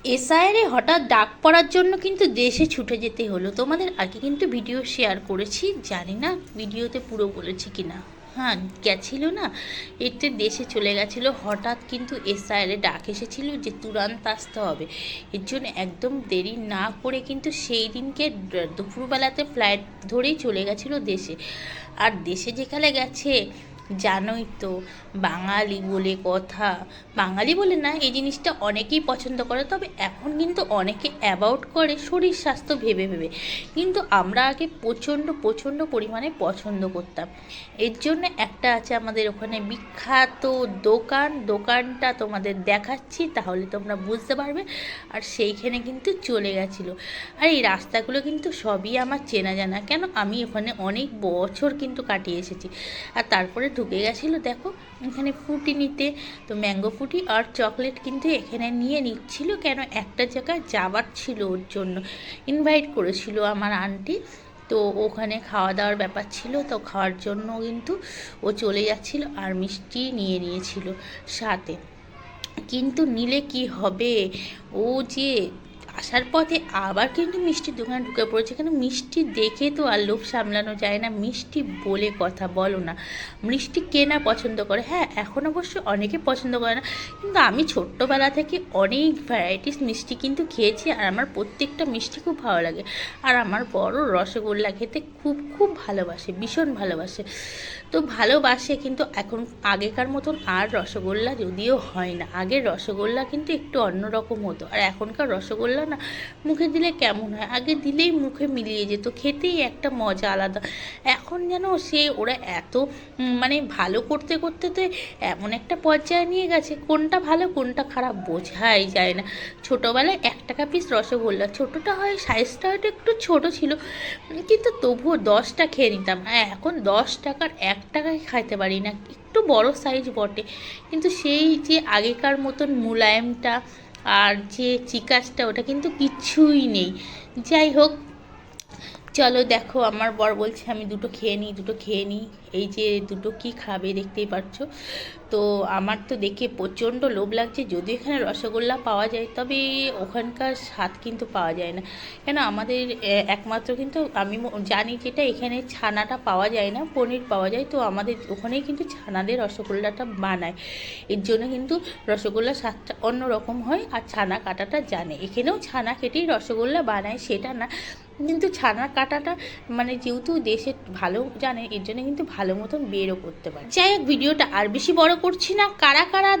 এসআইআরে হঠাৎ ডাক পড়ার জন্য কিন্তু দেশে ছুটে যেতে হলো। তোমাদের আগে কিন্তু ভিডিও শেয়ার করেছি, জানি না ভিডিওতে পুরো বলেছি কি না। হ্যাঁ, গেছিলো না, এতে দেশে চলে গেছিলো। হঠাৎ কিন্তু এসআইআরে ডাক এসেছিল যে তুরান্ত আসতে হবে। এর জন্য একদম দেরি না করে কিন্তু সেই দিনকে দুপুরবেলাতে ফ্লাইট ধরেই চলে গেছিলো দেশে। আর দেশে যেখানে গেছে জানোই তো, বাঙালি বলে কথা। বাঙালি বলে না, এই জিনিসটা অনেকেই পছন্দ করে, তবে এখন কিন্তু অনেকে অ্যাবাউট করে শরীর স্বাস্থ্য ভেবে ভেবে। কিন্তু আমরা আগে প্রচণ্ড প্রচণ্ড পরিমাণে পছন্দ করতাম। এর জন্য একটা আছে আমাদের ওখানে বিখ্যাত দোকানটা তোমাদের দেখাচ্ছি, তাহলে তোমরা বুঝতে পারবে। আর সেইখানে কিন্তু চলে গেছিলো। আর এই রাস্তাগুলো কিন্তু সবই আমার চেনা জানা, কেন আমি ওখানে অনেক বছর কিন্তু কাটিয়ে এসেছি। আর তারপরে ঢুকে গেছিলো, দেখো এখানে ফ্রুটি নিতে, তো ম্যাঙ্গো ফ্রুটি আর চকলেট কিন্তু এখানে নিয়ে নিচ্ছিল। কেন একটা জায়গায় যাবার ছিল, ওর জন্য ইনভাইট করেছিল আমার আন্টি, তো ওখানে খাওয়া দাওয়ার ব্যাপার ছিল, তো খাওয়ার জন্য কিন্তু ও চলে যাচ্ছিল। আর মিষ্টি নিয়ে নিয়েছিল সাথে। কিন্তু নিলে কি হবে, ও যে আসার পথে আবার কিন্তু মিষ্টির দোকানে ঢুকে পড়েছে। কেন, মিষ্টি দেখে তো আর লোভ সামলানো যায় না, মিষ্টি বলে কথা, বলো না। মিষ্টি কে না পছন্দ করে, হ্যাঁ এখন অবশ্য অনেকে পছন্দ করে না, কিন্তু আমি ছোট্টবেলা থেকে অনেক ভ্যারাইটিস মিষ্টি কিন্তু খেয়েছি। আর আমার প্রত্যেকটা মিষ্টি খুব ভালো লাগে। আর আমার বড় রসগোল্লা খেতে খুব খুব ভালোবাসে, ভীষণ ভালোবাসে। তো ভালোবাসে, কিন্তু এখন আগেকার মতন আর রসগোল্লা যদিও হয় না। আগের রসগোল্লা কিন্তু একটু অন্যরকম হতো, আর এখনকার রসগোল্লা না মুখে দিলে কেমন হয়, আগে দিলেই মুখে মিলিয়ে যেত, খেতেই একটা মজা আলাদা। এখন যেন ওরা এত মানে ভালো করতে করতে তো এমন একটা পর্যায়ে নিয়ে গেছে, কোনটা ভালো কোনটা খারাপ বোঝাই যায় না। ছোটোবেলায় 1 টাকা পিস রসগোল্লা, ছোটোটা হয় সাইজটা হয়তো একটু ছোটো ছিল, কিন্তু তবুও 10টা খেয়ে নিতাম। এখন 10 টাকার 1 টাকায় খাইতে পারি না, একটু বড় সাইজ বটে, কিন্তু সেই যে আগেকার মতন মুলায়েমটা আর যে চিকাসটা, ওটা কিন্তু কিচ্ছুই নেই। যাই হোক, চলো দেখো, আমার বর বলছে আমি দুটো খেয়ে নিই। এই যে দুটো কি খাবে দেখতেই পাচ্ছ। তো আমার তো দেখে প্রচণ্ড লোভ লাগছে। যদিও এখানে রসগোল্লা পাওয়া যায়, তবে ওখানকার স্বাদ কিন্তু পাওয়া যায় না। কেন, আমাদের একমাত্র কিন্তু আমি জানি যেটা এখানে ছানাটা পাওয়া যায় না, পনির পাওয়া যায়। তো আমাদের ওখানেই কিন্তু ছানাদের রসগোল্লাটা বানায়। এর জন্য কিন্তু রসগোল্লার স্বাদটা অন্যরকম হয়, আর ছানা কাটাটা জানে। এখানেও ছানা কেটেই রসগোল্লা বানায়, সেটা না, কিন্তু ছানা কাটাটা মানে যেহেতু দেশে ভালো জানে, এর জন্য কিন্তু ভালো মতন বেরও করতে পারে। যাই হোক, ভিডিওটা আর বেশি বড় করছি না। কারা কারা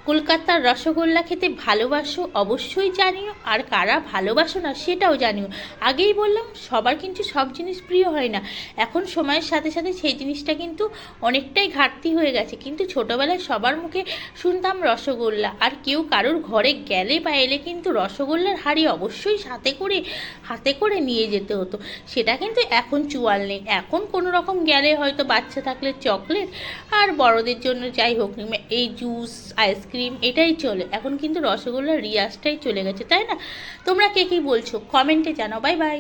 কলকাতার রসগোল্লা খেতে ভালোবাসো অবশ্যই জানিও, আর কারা ভালোবাসো না সেটাও জানিও। আগেই বললাম, সবার কিন্তু সব জিনিস প্রিয় হয় না। এখন সময়ের সাথে সাথে সেই জিনিসটা কিন্তু অনেকটাই ঘাটতি হয়ে গেছে। কিন্তু ছোটোবেলায় সবার মুখে শুনতাম রসগোল্লা, আর কেউ কারোর ঘরে গেলে বা এলে কিন্তু রসগোল্লার হাঁড়ি অবশ্যই হাতে করে নিয়ে যেতে হতো। সেটা কিন্তু এখন চুয়াল নেই। এখন কোনো রকম গেলে হয়তো বাচ্চা থাকলে চকলেট, আর বড়দের জন্য যাই হোক এই জুস আইসক্রিম এটাই চলে। এখন কিন্তু রসগোল্লার রিয়াজটাই চলে গেছে, তাই না? তোমরা কে কী বলছো কমেন্টে জানাও। Bye bye.